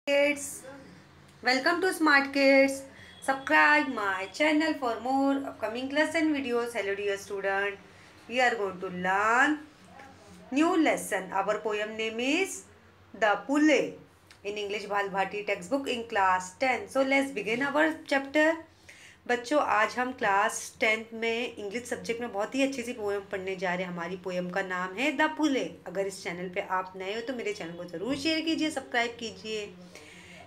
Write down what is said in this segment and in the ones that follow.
Kids, welcome to Smart Kids. Subscribe my channel for more upcoming lesson videos. Hello dear student, we are going to learn new lesson. Our poem name is The Pule in English Bhal Bhati textbook in class 10. So let's begin our chapter. बच्चों आज हम class 10th में English subject में बहुत ही अच्छी सी poem पढ़ने जा रहे हैं। हमारी पोएम का नाम है द पुले। अगर इस चैनल पे आप नए हो तो मेरे चैनल को ज़रूर शेयर कीजिए, सब्सक्राइब कीजिए।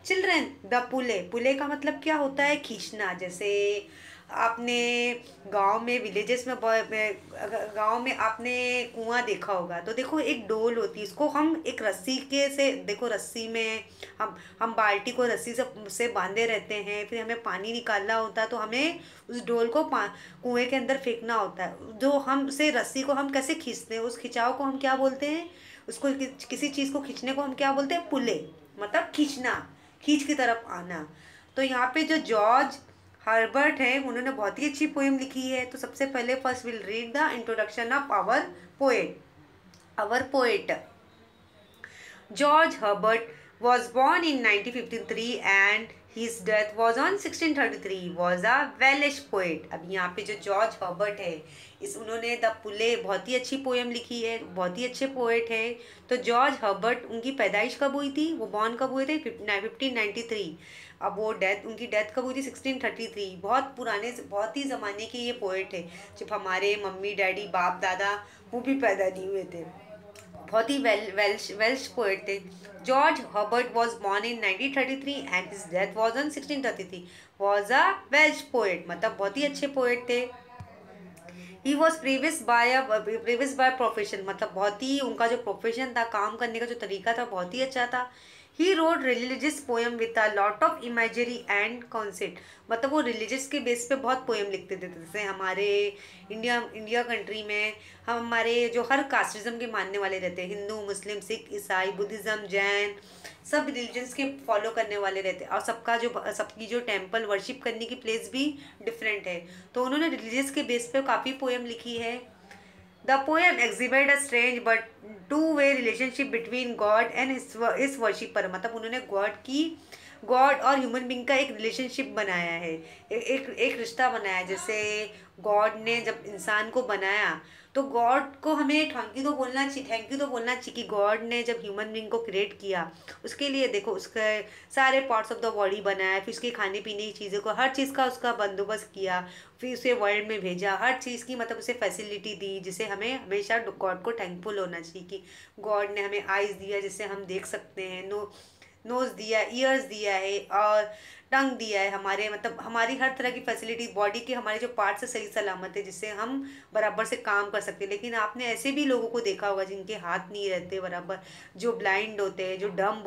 चिल्ड्रन, द पुले, पुले का मतलब क्या होता है? खींचना। जैसे आपने गांव में विलेजेस में गांव में आपने कुआं देखा होगा, तो देखो एक डोल होती है, इसको हम एक रस्सी के से देखो रस्सी में हम बाल्टी को रस्सी से बांधे रहते हैं, फिर हमें पानी निकालना होता है तो हमें उस डोल को कुएं के अंदर फेंकना होता है। जो हम से रस्सी को हम कैसे खींचते हैं, उस खिंचाव को हम क्या बोलते हैं? उसको किसी चीज़ को खींचने को हम क्या बोलते हैं? पुले, मतलब खींचना, खींच की तरफ आना। तो यहाँ पे जो जॉर्ज हर्बर्ट है उन्होंने बहुत ही अच्छी पोएम लिखी है। तो सबसे पहले first will read the introduction of our poet. George Herbert was born in 1953 and his death was on 1633. Was a Welsh poet. अब यहाँ पे जो जॉर्ज हर्बर्ट है उन्होंने द पुले बहुत ही अच्छी पोएम लिखी है, बहुत ही अच्छे पोएट है। तो जॉर्ज हर्बर्ट, उनकी पैदाइश कब हुई थी? वो बॉर्न कब हुए थे? 1593। अब वो उनकी डेथ कब हुई थी? 1633। बहुत पुराने, बहुत ही ज़माने के ये पोएट है, जब हमारे मम्मी डैडी बाप दादा वो भी पैदा नहीं हुए थे। बहुत ही वेल्श पोएट थे। George Herbert was born in 1933 and his death was on 1633। Was a Welsh poet, मतलब बहुत ही अच्छे पोएट थे। He was previous by profession, मतलब बहुत ही उनका जो प्रोफेशन था, काम करने का जो तरीका था, बहुत ही अच्छा था। He wrote religious poem with a lot of imagery and concept, मतलब वो रिलीजियस के बेस पे बहुत पोएम लिखते थे। जैसे हमारे इंडिया कंट्री में हमारे जो हर कास्टिज्म के मानने वाले रहते हैं, हिंदू मुस्लिम सिख ईसाई बुद्धिज़्म जैन, सब रिलीजन्स के फॉलो करने वाले रहते हैं, और सबकी जो टेम्पल वर्शिप करने की प्लेस भी डिफरेंट है। तो उन्होंने रिलीजियस के बेस पे काफ़ी पोएम लिखी है। The poem exhibit a strange but two way relationship between God and इस वर्शिपर, मतलब उन्होंने गॉड और ह्यूमन बींग का एक रिलेशनशिप बनाया है, एक रिश्ता बनाया है। जैसे गॉड ने जब इंसान को बनाया तो गॉड को हमें थैंक यू तो बोलना चाहिए कि गॉड ने जब ह्यूमन बींग को क्रिएट किया, उसके लिए देखो उसके सारे पार्ट्स ऑफ द बॉडी बनाया, फिर उसके खाने पीने की चीज़ों को, हर चीज़ का उसका बंदोबस्त किया, फिर उसे वर्ल्ड में भेजा, हर चीज़ की मतलब उसे फैसिलिटी दी, जिसे हमें हमेशा गॉड को थैंकफुल होना चाहिए कि गॉड ने हमें आइज़ दिया जिससे हम देख सकते हैं, नोज़ दिया, ईयर्स दिया है, और टंग दिया है, हमारे मतलब हमारी हर तरह की फैसिलिटी, बॉडी के हमारे जो पार्ट्स है सही सलामत है, जिससे हम बराबर से काम कर सकते हैं। लेकिन आपने ऐसे भी लोगों को देखा होगा जिनके हाथ नहीं रहते बराबर, जो ब्लाइंड होते हैं, जो डम्ब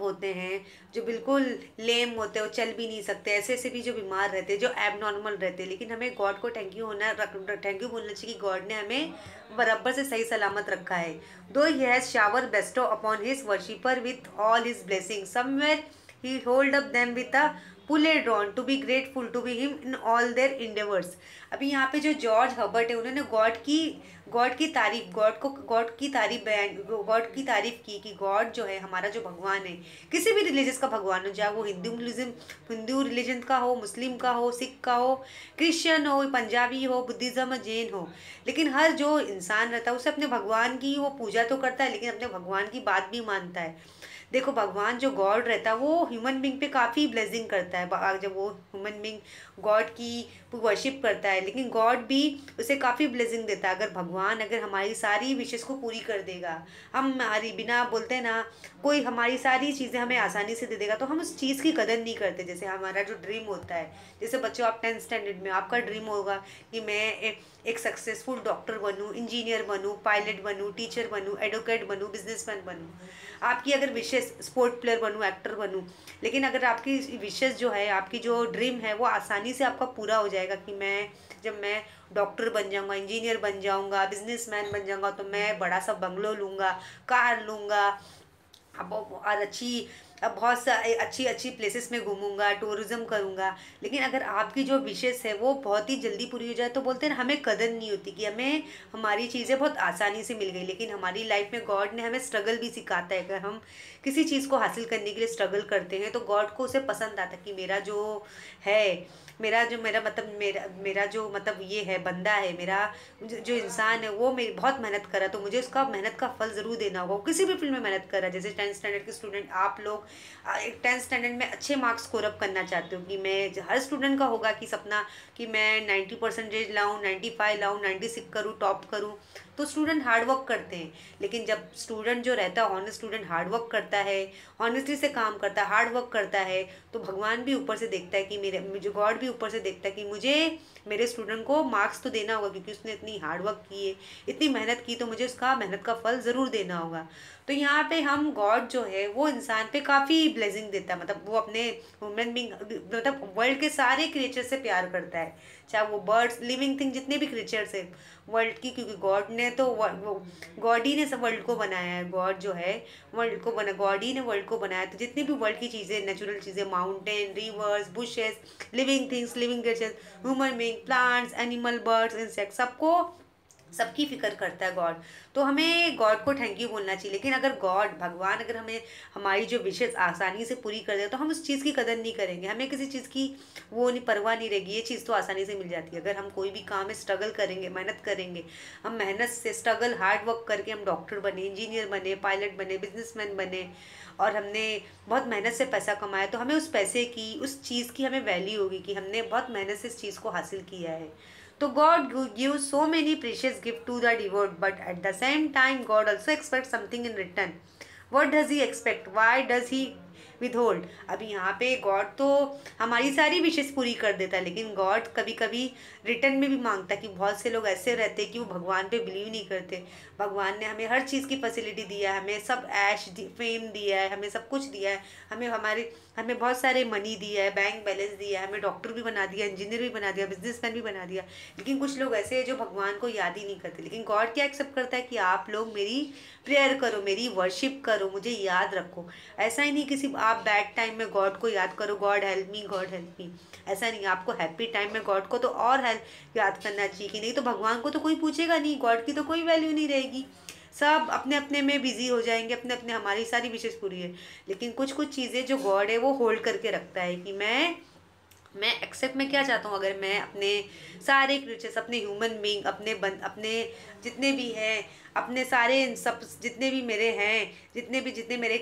होते हैं, जो बिल्कुल लेम होते हैं, वो चल भी नहीं सकते, ऐसे ऐसे भी जो बीमार रहते हैं, जो एबनॉर्मल रहते हैं। लेकिन हमें गॉड को थैंक यू बोलना चाहिए कि गॉड ने हमें बराबर से सही सलामत रखा है। Though he has shower bestow upon his worshipper with all his blessing somewhere he hold up them with a pulley drawn to be grateful to be him in all their endeavours. अभी यहाँ पे जो George Herbert है उन्होंने God की तारीफ, God की तारीफ की कि गॉड जो है हमारा जो भगवान है, किसी भी रिलीजियस का भगवान हो, चाहे वो हिंदू रिलीजन का हो, मुस्लिम का हो, सिख का हो, क्रिश्चियन हो, पंजाबी हो, बुद्धिज़्म, जैन हो, लेकिन हर जो इंसान रहता है उसे अपने भगवान की वो पूजा तो करता है, लेकिन अपने भगवान की बात भी मानता है। देखो भगवान जो गॉड रहता है वो ह्यूमन बींग पे काफ़ी ब्लेसिंग करता है, जब वो ह्यूमन बींग गॉड की वर्शिप करता है, लेकिन गॉड भी उसे काफ़ी ब्लेसिंग देता है। अगर हमारी सारी विशेष को पूरी कर देगा, हम हमारी बिना बोलते ना, कोई हमारी सारी चीज़ें हमें आसानी से दे देगा, तो हम उस चीज़ की कदर नहीं करते। जैसे हमारा जो ड्रीम होता है, जैसे बच्चों आप 10th स्टैंडर्ड में आपका ड्रीम होगा कि मैं एक सक्सेसफुल डॉक्टर बनूं, इंजीनियर बनूं, पायलट बनूं, टीचर बनूं, एडवोकेट बनूं, बिजनेसमैन बनूं। आपकी अगर विशेष स्पोर्ट प्लेयर बनूं, एक्टर बनूं, लेकिन अगर आपकी विशेष जो है, आपकी जो ड्रीम है वो आसानी से आपका पूरा हो जाएगा कि जब मैं डॉक्टर बन जाऊंगा, इंजीनियर बन जाऊंगा, बिजनेसमैन बन जाऊंगा, तो मैं बड़ा सा बंगलो लूँगा, कार लूँगा, अब और अब बहुत सारी अच्छी अच्छी प्लेसेस में घूमूंगा, टूरिज्म करूंगा, लेकिन अगर आपकी जो विशेष है वो बहुत ही जल्दी पूरी हो जाए तो बोलते हैं ना, हमें कदर नहीं होती कि हमें हमारी चीज़ें बहुत आसानी से मिल गई। लेकिन हमारी लाइफ में गॉड ने हमें स्ट्रगल भी सिखाता है। अगर हम किसी चीज़ को हासिल करने के लिए स्ट्रगल करते हैं तो गॉड को उसे पसंद आता है कि मेरा जो है, मेरा मतलब मेरा जो मतलब ये है, बंदा है मेरा, जो इंसान है वो मेरी बहुत मेहनत कर रहा है, तो मुझे उसका मेहनत का फल ज़रूर देना होगा। वो किसी भी फील्ड में मेहनत कर रहा है, जैसे 10th स्टैंडर्ड के स्टूडेंट, आप लोग 10th स्टैंडर्ड में अच्छे मार्क्स स्कोर अप करना चाहते हो, कि मैं, हर स्टूडेंट का होगा कि सपना कि मैं 90% लाऊँ, 95 लाऊँ, 96 करूँ, टॉप करूँ। तो स्टूडेंट हार्ड वर्क करते हैं, लेकिन जब स्टूडेंट जो रहता है, ऑनेस्ट स्टूडेंट हार्ड वर्क करता है, ऑनेस्टली से काम करता है, हार्ड वर्क करता है, तो भगवान भी ऊपर से देखता है कि मेरे, मुझे गॉड भी ऊपर से देखता है कि मुझे मेरे स्टूडेंट को मार्क्स तो देना होगा, क्योंकि उसने इतनी हार्ड वर्क की है, इतनी मेहनत की, तो मुझे उसका मेहनत का फल ज़रूर देना होगा। तो यहाँ पे हम, गॉड जो है वो इंसान पे काफ़ी ब्लेसिंग देता है, मतलब वो अपने ह्यूमन बींग, मतलब वर्ल्ड के सारे क्रिएचर से प्यार करता है, चाहे वो बर्ड्स, लिविंग थिंग, जितने भी क्रिएचर्स है वर्ल्ड की, क्योंकि गॉड ने तो वो गॉड ही ने सब वर्ल्ड को बनाया है। गॉड जो है वर्ल्ड को बना, गॉड ही ने वर्ल्ड को बनाया। तो जितनी भी वर्ल्ड की चीज़ें, नेचुरल चीज़ें, mountain, reverse, bushes, living things, living creatures, human being, plants, animal, birds, insect, सबको, सबकी फिक्र करता है गॉड। तो हमें गॉड को थैंक यू बोलना चाहिए। लेकिन अगर गॉड, भगवान अगर हमें हमारी जो विशेष आसानी से पूरी कर दे तो हम उस चीज़ की कदर नहीं करेंगे, हमें किसी चीज़ की वो नहीं, परवाह नहीं रहेगी। ये चीज़ तो आसानी से मिल जाती है। अगर हम कोई भी काम में स्ट्रगल करेंगे, मेहनत करेंगे, हम मेहनत से स्ट्रगल, हार्ड वर्क करके हम डॉक्टर बने, इंजीनियर बने, पायलट बने, बिजनेसमैन बने, और हमने बहुत मेहनत से पैसा कमाया, तो हमें उस पैसे की, उस चीज़ की हमें वैल्यू होगी कि हमने बहुत मेहनत से इस चीज़ को हासिल किया है। तो God gives so many precious gifts to the devout, but at the same time, God also expects something in return. What does He expect? Why does He withhold? अभी यहाँ पे गॉड तो हमारी सारी विशेष पूरी कर देता है, लेकिन गॉड कभी कभी रिटर्न में भी मांगता है। कि बहुत से लोग ऐसे रहते हैं कि वो भगवान पे बिलीव नहीं करते। भगवान ने हमें हर चीज़ की फैसिलिटी दिया है, हमें सब ऐश फेम दिया है, हमें सब कुछ दिया है, हमें बहुत सारे मनी दिया है, बैंक बैलेंस दिया है, हमें डॉक्टर भी बना दिया, इंजीनियर भी बना दिया, बिजनेसमैन भी बना दिया। लेकिन कुछ लोग ऐसे हैं जो भगवान को याद ही नहीं करते। लेकिन गॉड क्या एक्सेप्ट करता है कि आप लोग मेरी प्रेयर करो, मेरी वर्शिप करो, मुझे याद रखो। ऐसा ही नहीं किसी आप बैड टाइम में गॉड को याद करो, God help me, God help me. ऐसा नहीं, आपको हैप्पी टाइम में गॉड को तो और हेल्प याद करना चाहिए, कि नहीं तो भगवान को तो कोई पूछेगा नहीं, गॉड की तो कोई वैल्यू नहीं रहेगी। सब अपने अपने में बिजी हो जाएंगे, अपने अपने, हमारी सारी विशेष पूरी है। लेकिन कुछ कुछ चीज़ें जो गॉड है वो होल्ड करके रखता है, कि मैं एक्सेप्ट में क्या चाहता हूँ। अगर मैं अपने सारे क्रिएचर्स, अपने ह्यूमन बींग, अपने जितने भी हैं, अपने सारे सब जितने भी मेरे हैं, जितने मेरे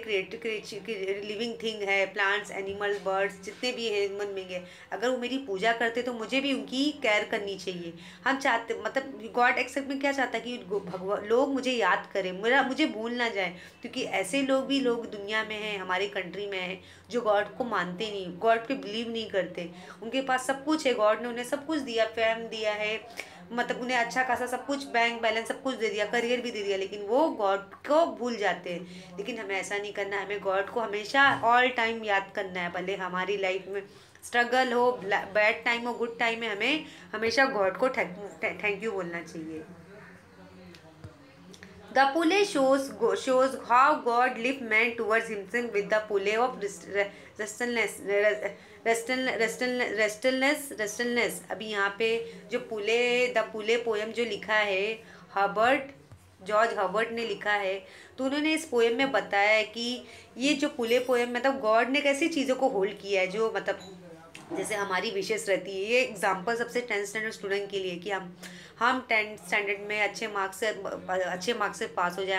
लिविंग थिंग है, प्लांट्स, एनिमल, बर्ड्स, जितने भी हैं ह्यूमन बींग है, अगर वो मेरी पूजा करते तो मुझे भी उनकी केयर करनी चाहिए। हम चाहते, मतलब गॉड एक्सेप्ट में क्या चाहता है कि भगवान, लोग मुझे याद करें, मुझे भूल ना जाए। क्योंकि ऐसे लोग दुनिया में हैं, हमारे कंट्री में हैं, जो गॉड को मानते नहीं, गॉड पे बिलीव नहीं करते। उनके पास सब कुछ है, गॉड ने उन्हें सब कुछ दिया, फेम दिया है, मतलब उन्हें अच्छा खासा सब कुछ, बैंक बैलेंस सब कुछ दे दिया, करियर भी दे दिया, लेकिन वो गॉड को भूल जाते हैं। लेकिन हमें ऐसा नहीं करना है, हमें गॉड को हमेशा ऑल टाइम याद करना है। भले हमारी लाइफ में स्ट्रगल हो, बैड टाइम हो, गुड टाइम में, हमें हमेशा गॉड को थैंक यू बोलना चाहिए। The pulley shows how God lift man towards himself with the pulley of restlessness, restlessness. अभी यहाँ पे जो द पुले पोयम जो लिखा है, जॉर्ज हर्बर्ट ने लिखा है, तो उन्होंने इस पोएम में बताया है कि ये जो पुले पोएम, मतलब गॉड ने कैसी चीज़ों को होल्ड किया है, जो मतलब जैसे हमारी विशेष रहती है। ये एग्जाम्पल सबसे 10th स्टैंडर्ड स्टूडेंट के लिए, कि हम 10th स्टैंडर्ड में अच्छे मार्क्स से पास हो जाए,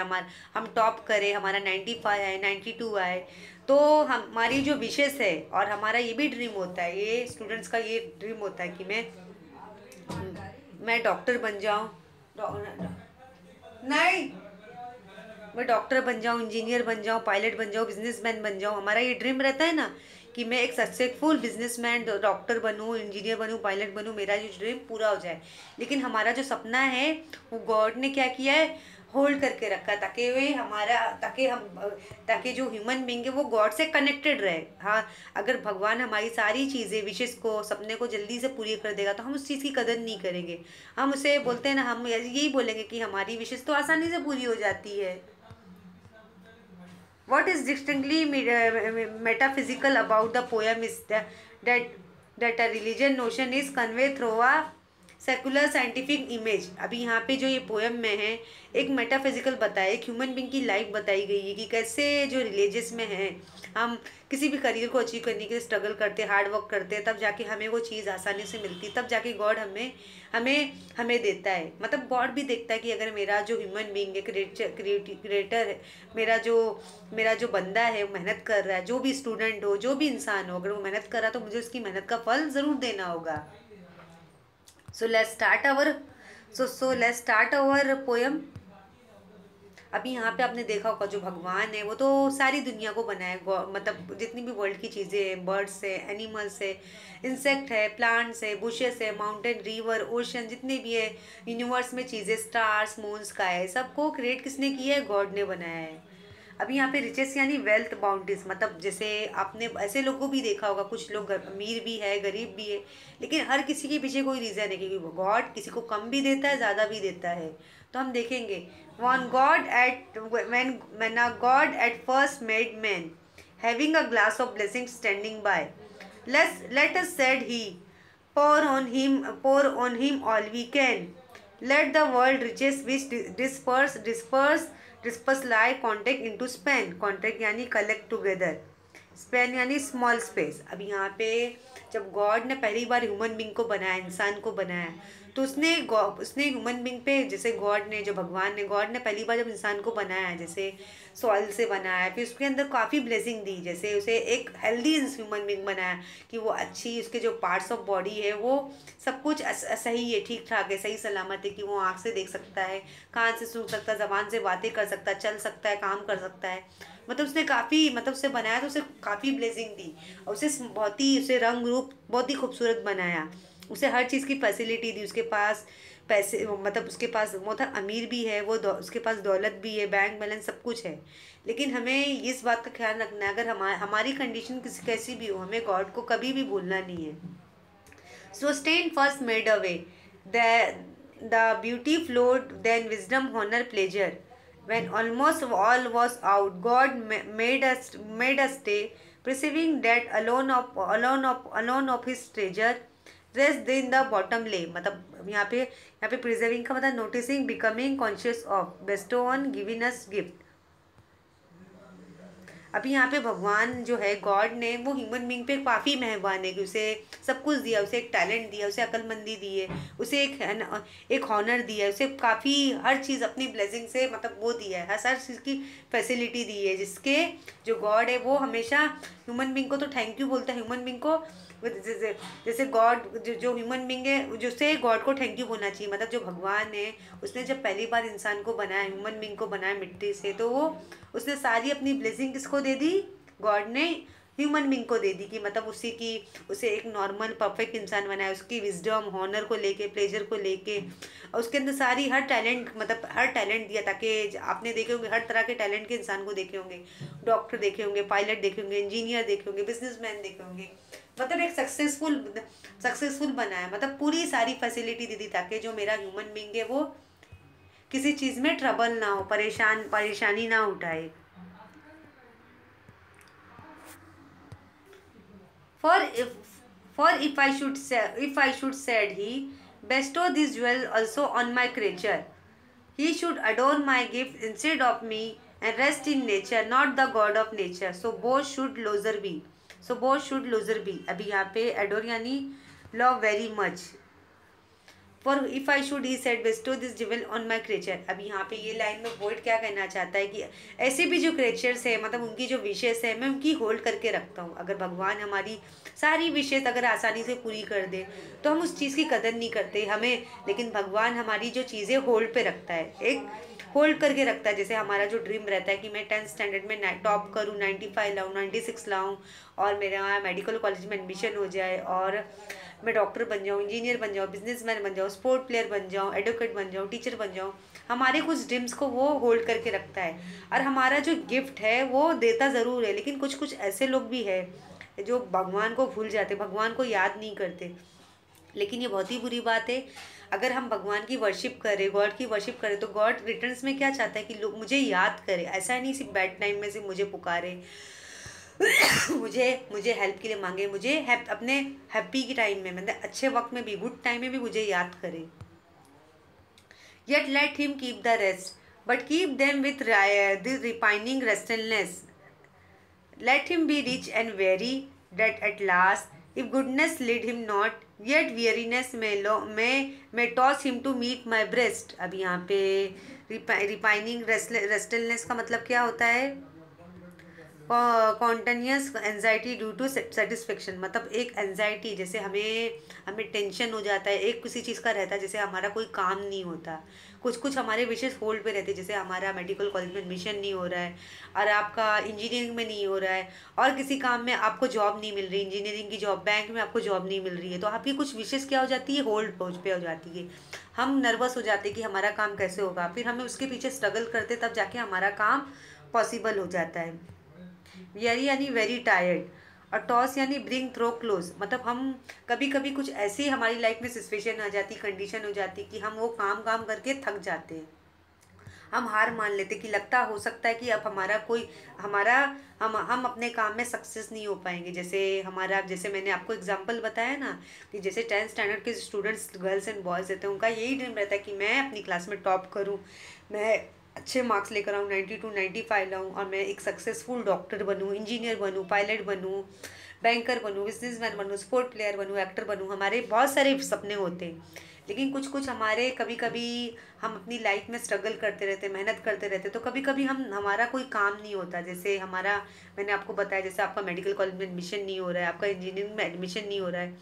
हम टॉप करें, हमारा 95 आए, 92 आए। तो हमारी जो विशेष है, और हमारा ये भी ड्रीम होता है, ये स्टूडेंट्स का ये ड्रीम होता है कि मैं डॉक्टर बन जाऊँ, नहीं, मैं डॉक्टर बन जाऊँ, इंजीनियर बन जाऊँ, पायलट बन जाऊँ, बिजनेसमैन बन जाऊँ। हमारा ये ड्रीम रहता है ना, कि मैं एक सक्सेसफुल बिजनेसमैन, डॉक्टर बनूँ, इंजीनियर बनूँ, पायलट बनूँ, मेरा जो ड्रीम पूरा हो जाए। लेकिन हमारा जो सपना है वो गॉड ने क्या किया है, होल्ड करके रखा है, ताकि जो ह्यूमन बींग है वो गॉड से कनेक्टेड रहे। हाँ, अगर भगवान हमारी सारी चीज़ें, विशेष को, सपने को जल्दी से पूरी कर देगा, तो हम उस चीज़ की कदर नहीं करेंगे। हम उसे बोलते हैं ना, हम यही बोलेंगे कि हमारी विशेष तो आसानी से पूरी हो जाती है। What is distinctly metaphysical about the poem is that that a religion notion is conveyed through a secular scientific image. अभी यहाँ पे जो ये पोएम में है, एक मेटाफिजिकल बताया, एक ह्यूमन बींग की लाइफ बताई गई है कि कैसे जो रिलीजियस में है, हम किसी भी करियर को अचीव करने के लिए स्ट्रगल करते हैं, हार्ड वर्क करते हैं, तब जाके हमें वो चीज़ आसानी से मिलती है, तब जाके गॉड हमें हमें हमें देता है। मतलब गॉड भी देखता है कि अगर मेरा जो ह्यूमन बींग है, क्रिएटर है, मेरा जो बंदा है मेहनत कर रहा है, जो भी स्टूडेंट हो, जो भी इंसान हो, अगर वो मेहनत कर रहा है तो मुझे उसकी मेहनत का फल ज़रूर देना होगा। So let's start our let's start our poem. अभी यहाँ पे आपने देखा होगा जो भगवान है वो तो सारी दुनिया को बनाया, मतलब जितनी भी वर्ल्ड की चीज़ें हैं, बर्ड्स है, एनिमल्स है, इंसेक्ट है, प्लांट्स है, बुशेस है, माउंटेन, रिवर, ओशन, जितने भी है यूनिवर्स में चीज़ें, स्टार्स, मून, स्काई, सबको क्रिएट किसने किया है? गॉड ने बनाया है। अभी यहाँ पे रिचेस यानी वेल्थ बाउंड्रीज, मतलब जैसे आपने ऐसे लोगों को भी देखा होगा, कुछ लोग अमीर भी है, गरीब भी है, लेकिन हर किसी के पीछे कोई रीज़न है, क्योंकि गॉड किसी को कम भी देता है, ज़्यादा भी देता है। तो हम देखेंगे one god at when a god at first made man, having a glass of blessing standing by, let us said he, pour on him all we can, let the world riches which disperse lie contact into span, contact यानी collect together, Spain यानी small space. अभी यहाँ पे जब God ने पहली बार human being को बनाया, इंसान को बनाया, तो उसने ह्यूमन बींग पे, जैसे गॉड ने, जो भगवान ने, गॉड ने पहली बार जब इंसान को बनाया, जैसे सॉइल से बनाया, फिर उसके अंदर काफ़ी ब्लेसिंग दी, जैसे उसे एक हेल्दी ह्यूमन बींग बनाया कि वो अच्छी, उसके जो पार्ट्स ऑफ बॉडी है वो सब कुछ सही है, ठीक ठाक है, सही सलामत है, कि वो आँख से देख सकता है, कान से सुन सकता है, ज़बान से बातें कर सकता है, चल सकता है, काम कर सकता है। मतलब उसने काफ़ी, मतलब उसे बनाया तो उसे काफ़ी ब्लेसिंग दी, और उसे रंग रूप बहुत ही खूबसूरत बनाया, उसे हर चीज़ की फैसिलिटी दी, उसके पास पैसे, मतलब उसके पास वो था, अमीर भी है वो, उसके पास दौलत भी है, बैंक बैलेंस सब कुछ है। लेकिन हमें इस बात का ख्याल रखना है, अगर हमारी कंडीशन किसी कैसी भी हो, हमें गॉड को कभी भी भूलना नहीं है। So Stein first made a way. The beauty flowed, then wisdom, honor, pleasure. When almost all was out, God made us stay, perceiving that alone of His treasure, rest in the bottom lay. मतलब यहाँ पे preserving का मतलब noticing, becoming conscious of, bestow on, giving us gift. अभी यहाँ पे भगवान जो है, गॉड ने, वो ह्यूमन बींग पे काफ़ी मेहरबान है कि उसे सब कुछ दिया, उसे एक टैलेंट दिया, उसे अक्लमंदी दी है, उसे एक हॉनर दिया है, उसे काफ़ी हर चीज़ अपनी ब्लेसिंग से, मतलब वो दिया है, हर चीज़ की फैसिलिटी दी है, जिसके जो गॉड है वो हमेशा ह्यूमन बींग को तो थैंक यू बोलता है, ह्यूमन बींग को जैसे गॉड, जो ह्यूमन बींग है, जिससे गॉड को थैंक यू बोलना चाहिए। मतलब जो भगवान है, उसने जब पहली बार इंसान को बनाया, ह्यूमन बींग को बनाया मिट्टी से, तो वो उसने सारी अपनी ब्लेसिंग किसको दे दी? गॉड ने ह्यूमन बींग को दे दी, कि मतलब उसे एक नॉर्मल परफेक्ट इंसान बनाया, उसकी विजडम, हॉनर को लेके, प्लेजर को लेके, और उसके अंदर सारी हर टैलेंट, मतलब हर टैलेंट दिया, ताकि आपने देखे होंगे हर तरह के टैलेंट के इंसान को देखे होंगे, डॉक्टर देखे होंगे, पायलट देखे होंगे, इंजीनियर देखे होंगे, बिजनेसमैन देखे होंगे, मतलब एक सक्सेसफुल बनाया, मतलब पूरी सारी फैसिलिटी दी थी, ताकि जो मेरा ह्यूमन बींग है वो किसी चीज़ में ट्रबल ना हो, परेशानी ना उठाए। For if I should said he, bestow this jewel also on my creature. He should adorn my gift instead of me and rest in nature, not the God of nature. So both should loser be. अभी यहाँ पे adore यानी love very much. For if I should he said bestow this jewel on my creature. अभी यहाँ पे ये line में poet क्या कहना चाहता है कि ऐसे भी जो क्रेचर्स है, मतलब उनकी जो विशेष है, मैं उनकी होल्ड करके रखता हूँ। अगर भगवान हमारी सारी विशेष अगर आसानी से पूरी कर दे तो हम उस चीज़ की कदर नहीं करते हमें, लेकिन भगवान हमारी जो चीज़ें होल्ड पे रखता है, एक होल्ड करके रखता है। जैसे हमारा जो ड्रीम रहता है कि मैं 10th स्टैंडर्ड में टॉप करूँ, 95 लाऊँ, 96 लाऊँ, और मेरा मेडिकल कॉलेज में एडमिशन हो जाए, और मैं डॉक्टर बन जाऊँ, इंजीनियर बन जाऊँ, बिजनेसमैन बन जाऊँ, स्पोर्ट प्लेयर बन जाऊँ, एडवोकेट बन जाऊँ, टीचर बन जाऊँ। हमारे कुछ ड्रीम्स को वो होल्ड करके रखता है, और हमारा जो गिफ्ट है वो देता ज़रूर है, लेकिन कुछ कुछ ऐसे लोग भी है जो भगवान को भूल जाते, भगवान को याद नहीं करते, लेकिन ये बहुत ही बुरी बात है। अगर हम भगवान की वर्शिप करें, गॉड की वर्शिप करें, तो गॉड रिटर्न्स में क्या चाहता है कि लोग मुझे याद करें। ऐसा नहीं सिर्फ बैड टाइम में सिर्फ मुझे पुकारे, मुझे मुझे हेल्प के लिए मांगे, मुझे अपने हैप्पी के टाइम में, मतलब अच्छे वक्त में भी, गुड टाइम में भी मुझे याद करे। Yet let him keep the rest, but keep them with the repining restlessness. Let him be rich and weary, that at last, if goodness lead him not, yet weariness may toss him to meet my breast. अब यहाँ पे रिपाइनिंग रेस्टलनेस का मतलब क्या होता है? Continuous anxiety due to satisfaction, मतलब एक एनजाइटी, जैसे हमें हमें टेंशन हो जाता है एक किसी चीज़ का रहता है, जैसे हमारा कोई काम नहीं होता, कुछ कुछ हमारे विशेष होल्ड पे रहते हैं, जैसे हमारा मेडिकल कॉलेज में एडमिशन नहीं हो रहा है, और आपका इंजीनियरिंग में नहीं हो रहा है, और किसी काम में आपको जॉब नहीं मिल रही, इंजीनियरिंग की जॉब, बैंक में आपको जॉब नहीं मिल रही है, तो आपकी कुछ विशेष क्या हो जाती है, होल्ड पे हो जाती है। हम नर्वस हो जाते हैं कि हमारा काम कैसे होगा, फिर हमें उसके पीछे स्ट्रगल करते तब जाके हमारा काम पॉसिबल हो जाता है। वेरी यानी वेरी टायर्ड, और टॉस यानी ब्रिंग थ्रो क्लोज, मतलब हम कभी कभी कुछ ऐसी हमारी लाइफ में सिचुएशन आ जाती, कंडीशन हो जाती कि हम वो काम काम करके थक जाते हैं, हम हार मान लेते कि लगता हो सकता है कि अब हमारा कोई हमारा हम अपने काम में सक्सेस नहीं हो पाएंगे। जैसे हमारा, जैसे मैंने आपको एग्जांपल बताया ना कि जैसे 10th स्टैंडर्ड के स्टूडेंट्स, गर्ल्स एंड बॉयज़ रहते हैं, उनका यही ड्रीम रहता है कि मैं अपनी क्लास में टॉप करूँ, मैं अच्छे मार्क्स लेकर आऊँ, 92 95 लाऊँ, और मैं एक सक्सेसफुल डॉक्टर बनूँ, इंजीनियर बनूँ, पायलट बनूँ, बैंकर बनूँ, बिजनेसमैन बनूँ, स्पोर्ट प्लेयर बनूँ, एक्टर बनूँ। हमारे बहुत सारे सपने होते हैं, लेकिन कुछ कुछ हमारे कभी कभी हम अपनी लाइफ में स्ट्रगल करते रहते, मेहनत करते रहते, तो कभी कभी हमारा कोई काम नहीं होता। जैसे हमारा, मैंने आपको बताया, जैसे आपका मेडिकल कॉलेज में एडमिशन नहीं हो रहा है, आपका इंजीनियरिंग में एडमिशन नहीं हो रहा है,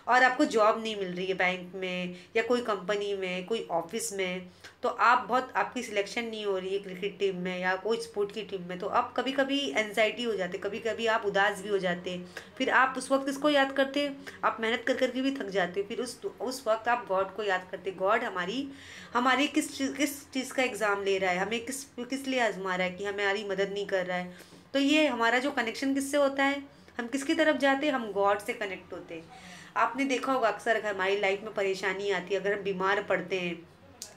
और आपको जॉब नहीं मिल रही है बैंक में या कोई कंपनी में, कोई ऑफिस में, तो आप बहुत, आपकी सिलेक्शन नहीं हो रही है क्रिकेट टीम में या कोई स्पोर्ट की टीम में, तो आप कभी कभी एनजाइटी हो जाते, कभी कभी आप उदास भी हो जाते। फिर आप उस वक्त किसको याद करते? आप मेहनत कर करके भी थक जाते, फिर उस वक्त आप गॉड को याद करते। गॉड हमारी हमारी किस चीज़ का एग्ज़ाम ले रहा है, हमें किस लिए आजमा रहा है कि हमारी मदद नहीं कर रहा है। तो ये हमारा जो कनेक्शन किससे होता है, हम किसकी तरफ जाते हैं, हम गॉड से कनेक्ट होते हैं। आपने देखा होगा अक्सर हमारी लाइफ में परेशानी आती है, अगर हम बीमार पड़ते हैं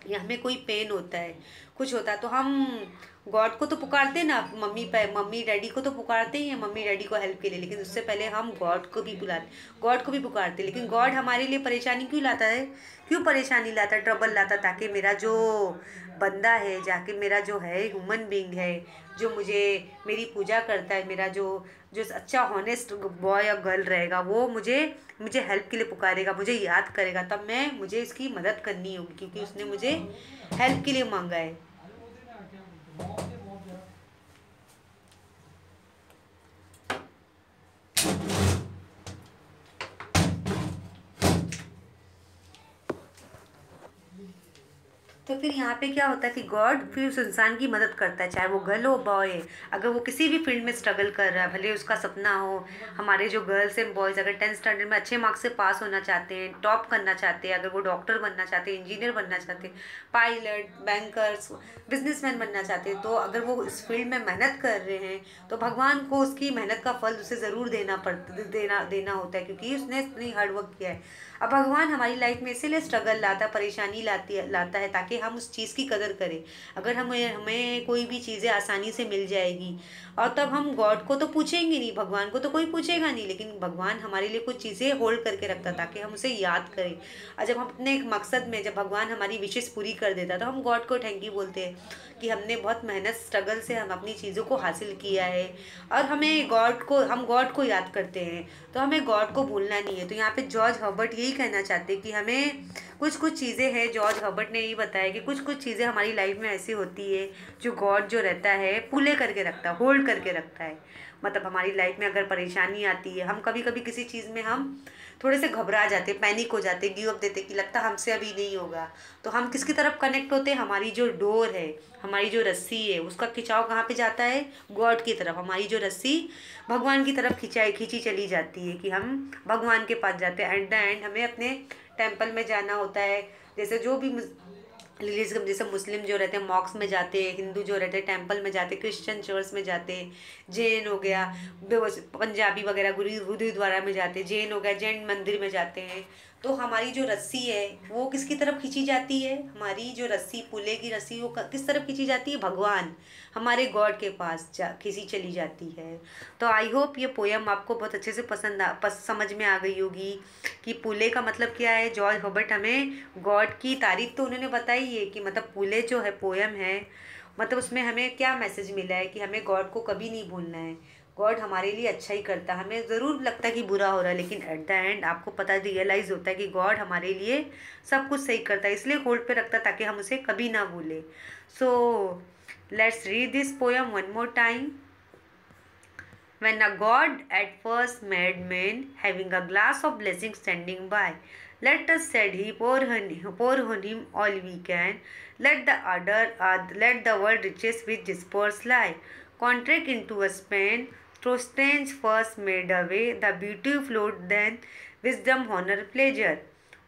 या हमें कोई पेन होता है, कुछ होता है, तो हम गॉड को तो पुकारते हैं ना, मम्मी डैडी को तो पुकारते ही हैं मम्मी डैडी को हेल्प के लिए, लेकिन उससे पहले हम गॉड को भी पुकारते हैं। लेकिन गॉड हमारे लिए परेशानी क्यों लाता है, क्यों परेशानी लाता है, ट्रबल लाता है, ताकि मेरा जो बंदा है, जाके मेरा जो है ह्यूमन बीइंग है, जो मुझे मेरी पूजा करता है, मेरा जो जो अच्छा हॉनेस्ट बॉय या गर्ल रहेगा, वो मुझे मुझे हेल्प के लिए पुकारेगा, मुझे याद करेगा, तब मुझे इसकी मदद करनी होगी, क्योंकि उसने मुझे हेल्प के लिए मांगा है। तो फिर यहाँ पे क्या होता है कि गॉड फिर उस इंसान की मदद करता है, चाहे वो गर्ल हो बॉय है, अगर वो किसी भी फील्ड में स्ट्रगल कर रहा है, भले उसका सपना हो। हमारे जो गर्ल्स एंड बॉयज़ अगर 10th स्टैंडर्ड में अच्छे मार्क्स से पास होना चाहते हैं, टॉप करना चाहते हैं, अगर वो डॉक्टर बनना चाहते हैं, इंजीनियर बनना चाहते हैं, पायलट, बैंकर्स, बिजनेसमैन बनना चाहते हैं, तो अगर वो इस फील्ड में मेहनत कर रहे हैं, तो भगवान को उसकी मेहनत का फल उसे ज़रूर देना होता है, क्योंकि उसने इतनी हार्डवर्क किया है। अब भगवान हमारी लाइफ में इसीलिए स्ट्रगल लाता, परेशानी लाता है, ताकि हम उस चीज़ की कदर करें। अगर हमें कोई भी चीज़ें आसानी से मिल जाएगी, और तब हम गॉड को तो पूछेंगे नहीं, भगवान को तो कोई पूछेगा नहीं, लेकिन भगवान हमारे लिए कुछ चीज़ें होल्ड करके रखता ताकि हम उसे याद करें। और जब हम अपने एक मकसद में, जब भगवान हमारी विशेष पूरी कर देता, तो हम गॉड को थैंक यू बोलते हैं कि हमने बहुत मेहनत स्ट्रगल से हम अपनी चीज़ों को हासिल किया है, और हम गॉड को याद करते हैं, तो हमें गॉड को भूलना नहीं है। तो यहाँ पे जॉर्ज हर्बर्ट यही कहना चाहते हैं कि हमें कुछ कुछ चीज़ें हैं, जॉर्ज हर्बर्ट ने यही बताया कि कुछ कुछ चीज़ें हमारी लाइफ में ऐसी होती है जो गॉड जो रहता है पूले करके रखता है, होल्ड करके रखता है। मतलब हमारी लाइफ में अगर परेशानी आती है, हम कभी कभी किसी चीज़ में हम थोड़े से घबरा जाते, पैनिक हो जाते, गिव अप देते कि लगता हमसे अभी नहीं होगा, तो हम किसकी तरफ कनेक्ट होते हैं, हमारी जो डोर है, हमारी जो रस्सी है, उसका खिंचाव कहाँ पे जाता है, गॉड की तरफ। हमारी जो रस्सी भगवान की तरफ खींची चली जाती है कि हम भगवान के पास जाते हैं। एट द एंड हमें अपने टेम्पल में जाना होता है, जैसे जो भी रिलीजियम, जैसे मुस्लिम जो रहते हैं मॉक्स में जाते हैं, हिंदू जो रहते हैं टेंपल में जाते हैं, क्रिश्चियन चर्च में जाते हैं, जैन हो गया, पंजाबी वगैरह गुरुद्वारा में जाते हैं, जैन हो गया जैन मंदिर में जाते हैं। तो हमारी जो रस्सी है वो किसकी तरफ खींची जाती है, हमारी जो रस्सी, पुले की रस्सी, वो किस तरफ खींची जाती है, भगवान, हमारे गॉड के पास खींची चली जाती है। तो आई होप ये पोयम आपको बहुत अच्छे से समझ में आ गई होगी कि पुले का मतलब क्या है। जॉर्ज हर्बर्ट हमें गॉड की तारीफ तो उन्होंने बताई है कि मतलब पुले जो है पोयम है, मतलब उसमें हमें क्या मैसेज मिला है कि हमें गॉड को कभी नहीं भूलना है। गॉड हमारे लिए अच्छा ही करता है, हमें ज़रूर लगता है कि बुरा हो रहा है, लेकिन एट द एंड आपको पता रियलाइज़ होता है कि गॉड हमारे लिए सब कुछ सही करता है, इसलिए होल्ड पे रखता है ताकि हम उसे कभी ना भूलें। So let's read this poem one more time. When a god at first made man, having a glass of blessing standing by, let us, said he, pour on him all we can. Let the world riches with dispersed lie. Contract into a span, through strange first made away, the beauty flowed then, wisdom, honor, pleasure.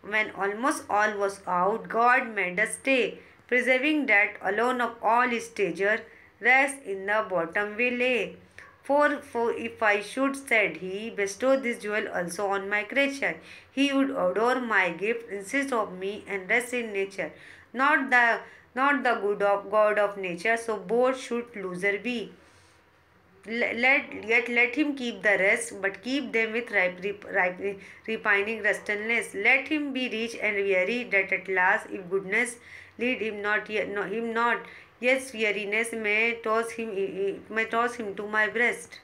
When almost all was out, God made us stay, preserving that alone of all his treasure, rest in the bottom we lay. For if I should, said he, bestow this jewel also on my creature, he would adore my gift, insist of me, and rest in nature. Not the good of God of nature, so bold should loser be. Let him keep the rest, but keep them with repining restlessness. Let him be rich and weary, that at last, if goodness lead him not, yes, weariness may toss him to my breast.